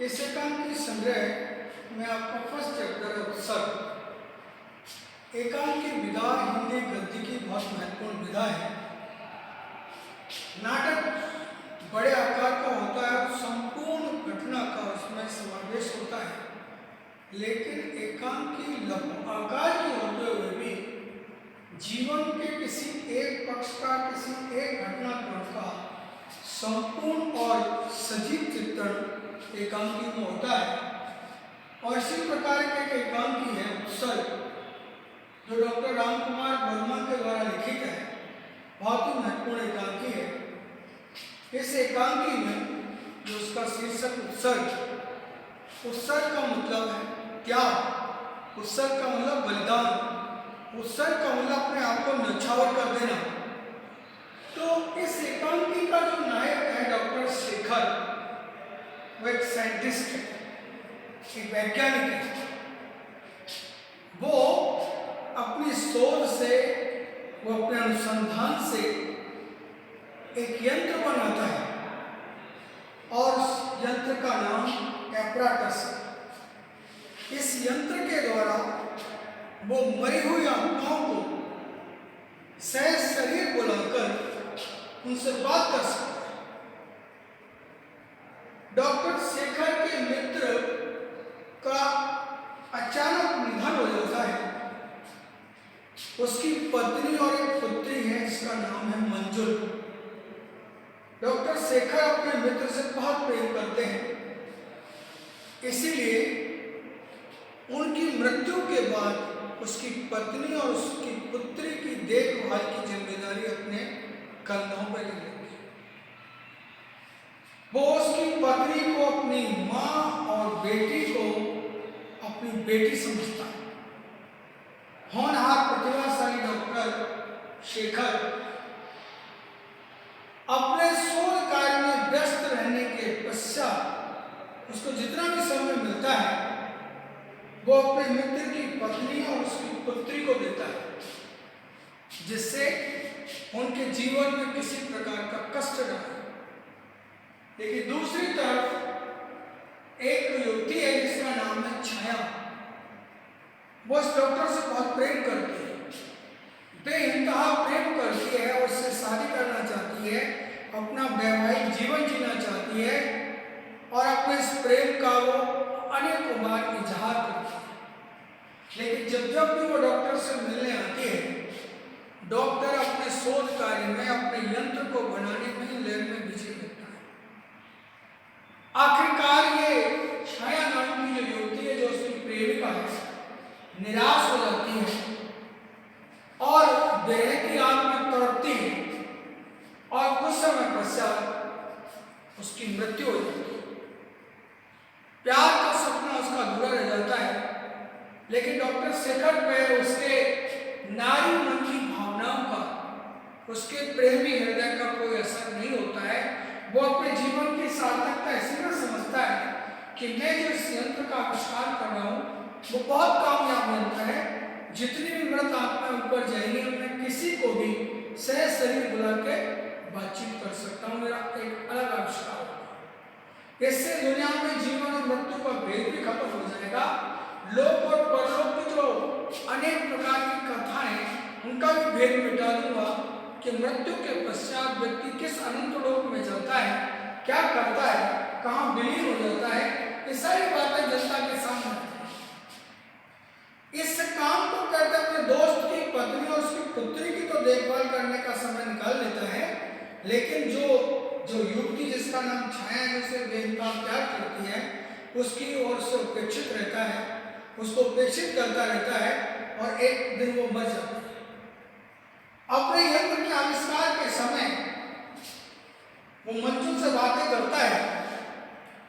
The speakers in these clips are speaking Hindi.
इस एकांकी संग्रह में आपका फर्स्ट चैप्टर है उत्सर्ग। एकांकी विधा हिंदी गद्य की बहुत महत्वपूर्ण विधा है। नाटक बड़े आकार का होता है, संपूर्ण घटना का उसमें समावेश होता है, लेकिन एकांकी लघु आकार की होते हुए भी जीवन के किसी एक पक्ष का, किसी एक घटनाक्रम का संपूर्ण और सजीव चित्रण एकांकी में होता है। और इसी प्रकार के एक एकांकी है उत्सर्ग, जो डॉक्टर रामकुमार वर्मा के द्वारा लिखित है। बहुत ही महत्वपूर्ण एकांकी है। इस एकांकी में जो उसका शीर्षक उत्सर्ग, उत्सर्ग का मतलब है त्याग, उत्सर्ग का मतलब बलिदान, उत्सर्ग का मतलब अपने आप को न्यौछावर कर देना। तो इस एकांकी का जो नायक है डॉक्टर शेखर, वो एक साइंटिस्ट है, एक वैज्ञानिक है। वो अपनी शोध से, वो अपने अनुसंधान से एक यंत्र बनाता है और उस यंत्र का नाम एपराटस है। इस यंत्र के द्वारा वो मरी हुई आत्माओं को सह शरीर बुलाकर उनसे बात कर सकता है। डॉक्टर शेखर के मित्र का अचानक निधन हो जाता है। उसकी पत्नी और एक पुत्री है जिसका नाम है मंजुल। डॉक्टर शेखर अपने मित्र से बहुत प्रेम करते हैं, इसीलिए उनकी मृत्यु के बाद उसकी पत्नी और उसकी पुत्री की देखभाल की जिम्मेदारी अपने कंधों पर ले लेती है। वो उसकी पत्नी को अपनी मां और बेटी को अपनी बेटी समझता है। होनहार प्रतिभाशाली डॉक्टर शेखर अपने शोध कार्य में व्यस्त रहने के पश्चात उसको जितना भी समय मिलता है वो अपने मित्र की पत्नी और उसकी पुत्री को देता है, जिससे उनके जीवन में किसी प्रकार का कष्ट न आए। लेकिन दूसरी तरफ एक युवती है जिसका नाम है छाया। वो इस डॉक्टर से बहुत प्रेम करती है, बेइंतहा प्रेम करती है, उससे शादी करना चाहती है, अपना वैवाहिक जीवन जीना चाहती है और अपने इस प्रेम का वो अनेकों बार इजहार करती है। लेकिन जब भी वो डॉक्टर से मिलने आती है, डॉक्टर अपने शोध कार्य में, अपने यंत्र को बनाने में लैब में बिजी रहता है। आखिरकार ये छाया नाम की जो युवती है, जो उसकी प्रेमिका है, निराश हो जाती है और विरह की आग में तड़पती है और कुछ समय पश्चात उसकी मृत्यु हो जाती है। प्यार का सपना उसका अधूरा रह जाता है, लेकिन डॉक्टर शेखर पे उसके नारी मन की भावनाओं का, उसके प्रेमी हृदय का कोई असर नहीं होता है। वो अपने जीवन की सार्थकता इसलिए समझता है कि मैं जो इस यंत्र का आविष्कार कर रहा हूँ वो बहुत कामयाब यंत्र है। जितनी भी मृत आत्माएं ऊपर जाएंगी, मैं किसी को भी सह शरीर बुला के बातचीत कर सकता हूँ, मेरा एक अलग आविष्कार होगा। इससे दुनिया में जीवन और मृत्यु का भेद भी खत्म हो जाएगा। लोक और परलोक की जो अनेक प्रकार की कथाएं, उनका भी भेद मिटा दूंगा कि मृत्यु के पश्चात व्यक्ति किस अनंत लोक में जाता है, क्या करता है, कहाँ विलीन हो जाता है। ये सारी बातें जनता के सामने। इस काम को करते अपने दोस्त की पत्नी और उसकी पुत्री की तो देखभाल करने का समय निकाल लेता है, लेकिन जो युवती जिसका नाम छाया है, उसे बेइंतहा प्यार करती है, उसकी ओर से उपेक्षित रहता है, उसको उपेक्षित करता रहता है और एक दिन वो मर जाता है। अपने यंत्र के आविष्कार के समय वो मंजुल से बातें करता है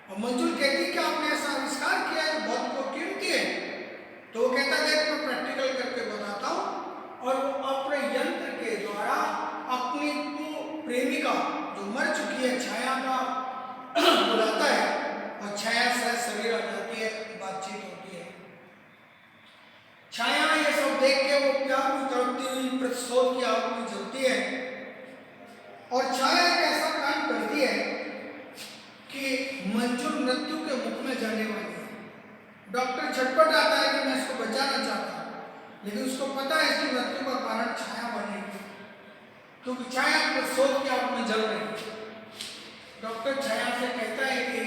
और मंजुल कहती है कि आपने ऐसा आविष्कार किया है बहुत कीमती है। तो वो कहता है कि मैं प्रैक्टिकल करके बताता हूँ, और वो अपने यंत्र के द्वारा अपनी प्रेमिका जो मर चुकी है छाया का बुलाता है और छाया से शरीर आ जाती है, बातचीत होती है। छाया ये सब देख के वो प्यार में तड़पती हुई प्रतिशोध की आग में जलती है और छाया एक ऐसा काम करती है कि मंजुल मृत्यु के मुख में जाने वाली है। डॉक्टर छटपट आता है कि मैं इसको बचाना चाहता हूँ, लेकिन उसको पता है इसकी मृत्यु का कारण छाया बनेगी, क्योंकि छाया प्रसव की आग में जल रही है। डॉक्टर छाया से कहता है कि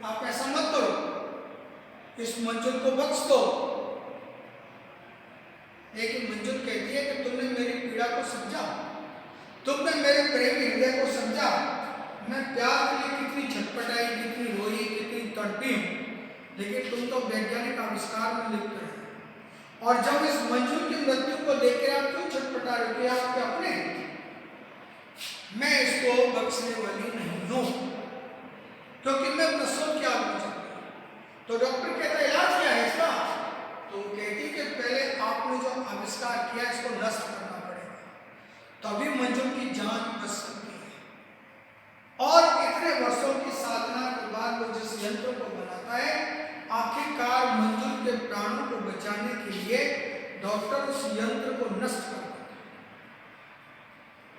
आप ऐसा मत करो, इस मंजुल को बख्श दो। लेकिन मंजुल कहती है कि तुमने मेरी पीड़ा को समझा, तुमने मेरे प्रेमी हृदय को समझा, मैं प्यार के लिए कितनी छटपटाई, कितनी रोई, कितनी तड़पी हूं, लेकिन तुम तो वैज्ञानिक आविष्कार में लिप्त रहे। और जब इस मंजुल की मृत्यु को देखकर आप क्यों छटपटा रहे हो? आपके अपने, मैं इसको बख्शने वाली नहीं हूं, क्योंकि मैं प्रसव की आग में चल रही हूं। तो डॉक्टर कहता है इलाज क्या है इसका? तो कहती कि पहले आपने जो आविष्कार किया इसको नष्ट करना पड़ेगा, तभी मंजुल की जान बच सकती है। और इतने वर्षों की साधना के बाद वो जिस यंत्र को बनाता है, आखिरकार मंजुल के प्राणों को बचाने के लिए डॉक्टर उस यंत्र को नष्ट कर देता है।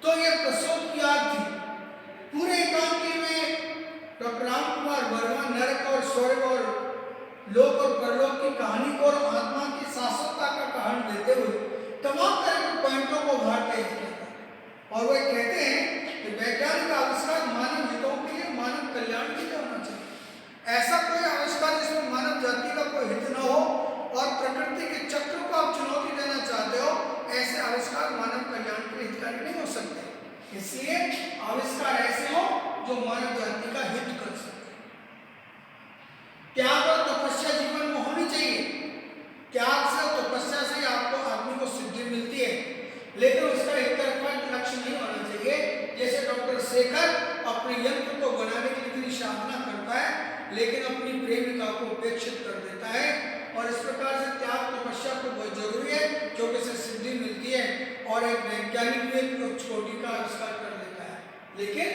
तो ये प्रसव की आग थी। पूरे एकांकी में डॉक्टर राम कुमार वर्मा नरक और स्वर्ग और लोक और परलोक की कहानी को और आत्मा की शाश्वतता का कारण देते हुए तमाम तरह के पॉइंटों को उभारते हैं। और वे कहते हैं कि वैज्ञानिक आविष्कार मानव हितों के लिए, मानव कल्याण के लिए होना चाहिए। ऐसा कोई आविष्कार जिसमें मानव जाति का कोई हित न हो और प्रकृति के चक्र को आप चुनौती देना चाहते हो, ऐसे आविष्कार मानव कल्याण के लिए हितकारी नहीं हो सकते। इसलिए आविष्कार ऐसे हो जो मानव जाति का हित कर सके। त्याग और तपस्या जीवन में होनी चाहिए। त्याग से और तपस्या से आपको आदमी को सिद्धि मिलती है, लेकिन उसका एक तरफा लक्ष्य नहीं होना चाहिए। जैसे डॉक्टर शेखर अपने यंत्र को बनाने की इतनी साधना करता है, लेकिन अपनी प्रेमिका को उपेक्षित कर देता है। और इस प्रकार से त्याग तपस्या को बहुत जरूरी है, क्योंकि इससे सिद्धि मिलती है। और एक वैज्ञानिक भी एक छोटी का आविष्कार कर देता है, लेकिन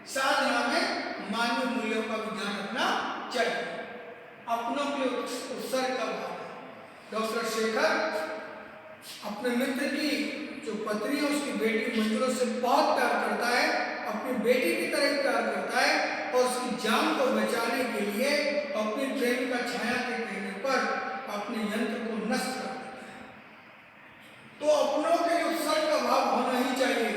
साधना में मानवीय मूल्यों का भी ध्यान रखना चाहिए। अपनों के उत्सर्ग का भाव। डॉक्टर शेखर अपने मित्र की जो पत्नी है उसकी बेटी मंजुला से बहुत प्यार करता है, अपनी बेटी की तरह प्यार करता है, और उसकी जान को बचाने के लिए अपनी प्रेमिका छाया के कहने पर अपने यंत्र को नष्ट कर देता है। तो अपनों के उत्सर्ग का भाव होना ही चाहिए,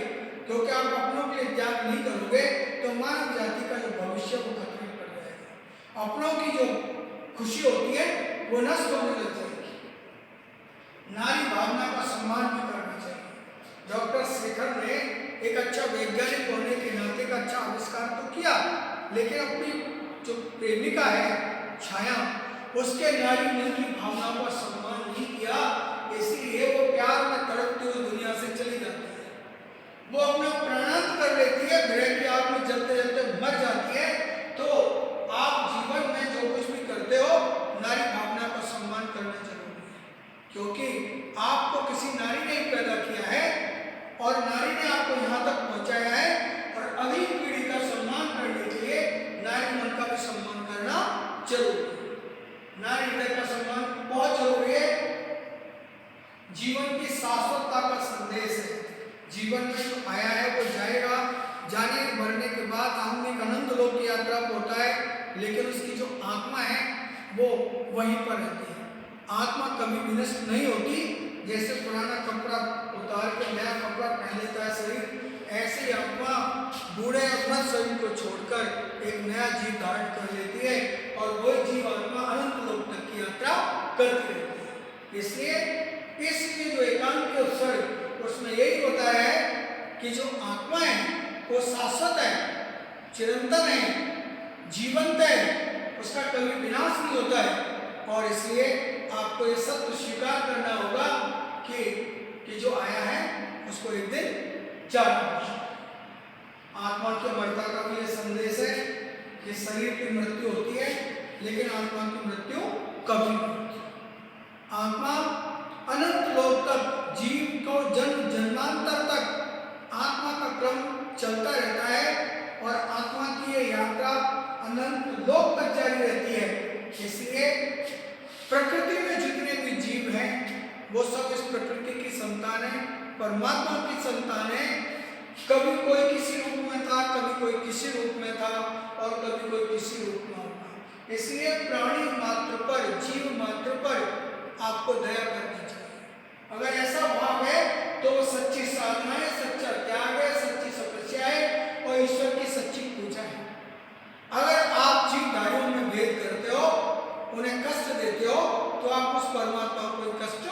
क्योंकि आप अपनों के लिए त्याग नहीं करोगे तो मानव जाति का जो भविष्य वो खतरे में पड़ जाएगा। अपनों की जो खुशी होती है वो नष्ट होने लग जाएगी। नारी भावना का सम्मान भी करना चाहिए। डॉक्टर शेखर ने एक अच्छा वैज्ञानिक होने के नाते का अच्छा आविष्कार तो किया, लेकिन अपनी जो प्रेमिका है छाया, उसके नारी मन की भावनाओं का सम्मान नहीं किया। इसलिए वो प्यार में तड़पती हुई दुनिया से चली जाती है। वो अपना प्राणांत कर लेती है, विरह की आग में जलते जलते मर जाती है। तो आप जीवन में जो कुछ भी करते हो, नारी भावना का सम्मान करना जरूरी है, क्योंकि आपको किसी नारी ने पैदा किया है और नारी ने आपको यहाँ तक पहुँचाया है। और अगली पीढ़ी का सम्मान करने के लिए नारी मन का भी सम्मान करना जरूरी है। नारी हृदय का सम्मान बहुत जरूरी है। जीवन की शाश्वतता का संदेश है। जीवन में जो आया है वो जाएगा, जाने मरने के बाद आदमी अनंत लोक की यात्रा पर होता है, लेकिन उसकी जो आत्मा है वो वहीं पर रहती है। आत्मा कभी भी नष्ट नहीं होती। जैसे पुराना कपड़ा उतार के नया कपड़ा पहन लेता है शरीर, ऐसे ही आत्मा बूढ़े अपना शरीर को छोड़कर एक नया जीव धारण कर लेती है, और वो जीव आत्मा अनंत लोक तक की यात्रा करती रहती है। इसलिए इसकी जो एकांत उत्सर्ग उसमें यही होता है कि जो आत्मा है वो शाश्वत है, चिरंतन है, जीवंत है, उसका कभी विनाश नहीं होता है। और इसलिए आपको ये सत्य स्वीकार करना होगा कि जो आया है उसको एक दिन जाना होगा। आत्मा की अमरता का भी ये संदेश है कि शरीर की मृत्यु होती है, लेकिन आत्मा की मृत्यु कभी नहीं होती। आत्मा अनंत लोक तक, जीव को जन्म जन्मांतर तक आत्मा का क्रम चलता रहता है, और आत्मा की ये यात्रा अनंत लोक तक जारी रहती है। इसलिए प्रकृति में जितने भी जीव हैं वो सब इस प्रकृति की संतान है, परमात्मा की संतान है। कभी कोई किसी रूप में था, कभी कोई किसी रूप में था, और कभी कोई किसी रूप में होगा। इसलिए प्राणी मात्र पर, जीव मात्र पर आपको दया करनी चाहिए। अगर ऐसा भाव है तो वो सच्ची साधना है, सच्चा त्याग है, सच्ची तपस्या है और ईश्वर की सच्ची पूजा है। अगर आप जीवधारियों में भेद करते हो, उन्हें कष्ट देते हो, तो आप उस परमात्मा को कष्ट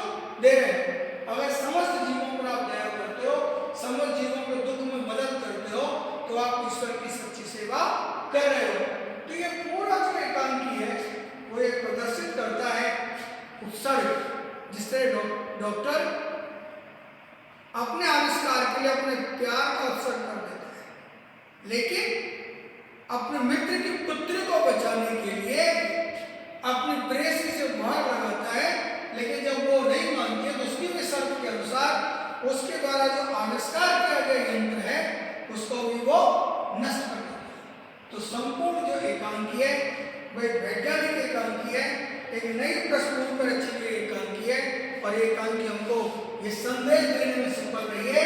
दे रहे हो। अगर समस्त जीवों पर आप दया करते हो, समस्त जीवों को दुख में मदद करते हो, तो आप ईश्वर की सच्ची सेवा कर रहे हो। तो ये पूरा जो एकांकी है वो एक प्रदर्शित करता है उत्सर्ग, जिससे डॉक्टर अपने आविष्कार के लिए अपने प्यार का उत्सर्ग कर देता है, लेकिन अपने मित्र की पुत्री को बचाने के लिए अपनी प्रेयसी से गुहार लगाता है, लेकिन जब वो नहीं मानती है तो उसकी भी शर्त के अनुसार उसके द्वारा जो आविष्कार किया गया यंत्र है उसको भी वो नष्ट कर देता है। तो संपूर्ण जो एकांकी है वह वैज्ञानिक एकांकी है, एक नई पृष्ठभूमि पर रची हुई एकांकी है। और एकांकी हमको ये संदेश देने में सफल रही है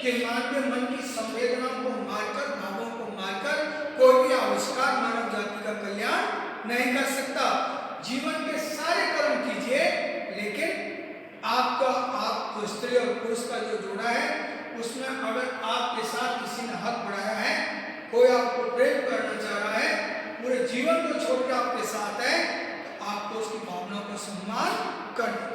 कि मानवीय मन की संवेदनाओं को मारकर, भावों को मारकर कोई भी आविष्कार मानव जाति का कल्याण नहीं कर सकता। जीवन के सारे कर्म कीजिए, लेकिन आपका आप जो स्त्री और पुरुष का जो जोड़ा है उसमें अगर आपके साथ किसी ने हाथ बढ़ाया है, कोई आपको प्रेम करना चाह रहा है, पूरे जीवन को छोड़कर आपके साथ है, तो आपको उसकी भावनाओं का सम्मान करना